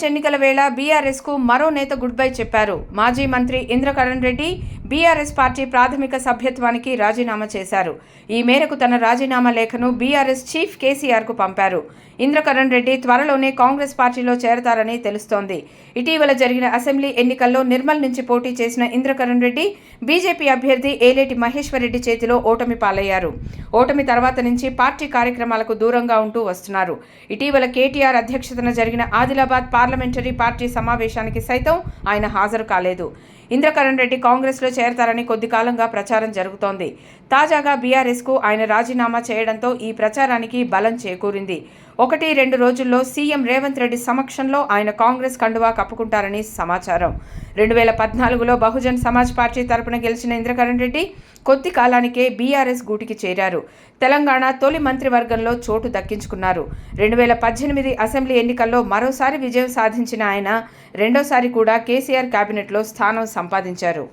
ఎన్నికల వేళ బీఆర్ఎస్కు మరో నేత గుడ్ బై చెప్పారు. మాజీ మంత్రి ఇంద్రకరణ్ రెడ్డి బీఆర్ఎస్ పార్టీ ప్రాథమిక సభ్యత్వానికి రాజీనామా చేశారు. ఈ మేరకు తన రాజీనామా లేఖను బీఆర్ఎస్ చీఫ్ కేసీఆర్కు పంపారు. ఇంద్రకరణ్ రెడ్డి త్వరలోనే కాంగ్రెస్ పార్టీలో చేరతారని తెలుస్తోంది. ఇటీవల జరిగిన అసెంబ్లీ ఎన్నికల్లో నిర్మల్ నుంచి పోటీ చేసిన ఇంద్రకరణ్ రెడ్డి బీజేపీ అభ్యర్థి ఏలేటి మహేశ్వర్ రెడ్డి చేతిలో ఓటమి పాలయ్యారు. ఓటమి తర్వాత నుంచి పార్టీ కార్యక్రమాలకు దూరంగా ఉంటూ వస్తున్నారు. ఇటీవల కేటీఆర్ అధ్యక్షతన జరిగిన ఆదిలాబాద్ పార్లమెంటరీ పార్టీ సమావేశానికి సైతం ఆయన హాజరు కాలేదు. ఇంద్రకరణ్ రెడ్డి కాంగ్రెస్లో చేరతారని కొద్ది కాలంగా ప్రచారం జరుగుతోంది. తాజాగా బీఆర్ఎస్కు ఆయన రాజీనామా చేయడంతో ఈ ప్రచారానికి బలం చేకూరింది. 1-2 రోజుల్లో సీఎం రేవంత్ రెడ్డి సమక్షంలో ఆయన కాంగ్రెస్ కండువా కప్పుకుంటారని సమాచారం. 2014లో బహుజన్ సమాజ్ పార్టీ తరపున గెలిచిన ఇంద్రకరణ్ రెడ్డి కొద్ది కాలానికే బీఆర్ఎస్ గూటికి చేరారు. తెలంగాణ తొలి మంత్రివర్గంలో చోటు దక్కించుకున్నారు. 2018 అసెంబ్లీ ఎన్నికల్లో మరోసారి విజయం సాధించిన ఆయన రెండోసారి కూడా కేసీఆర్ కేబినెట్లో స్థానం సంపాదించారు.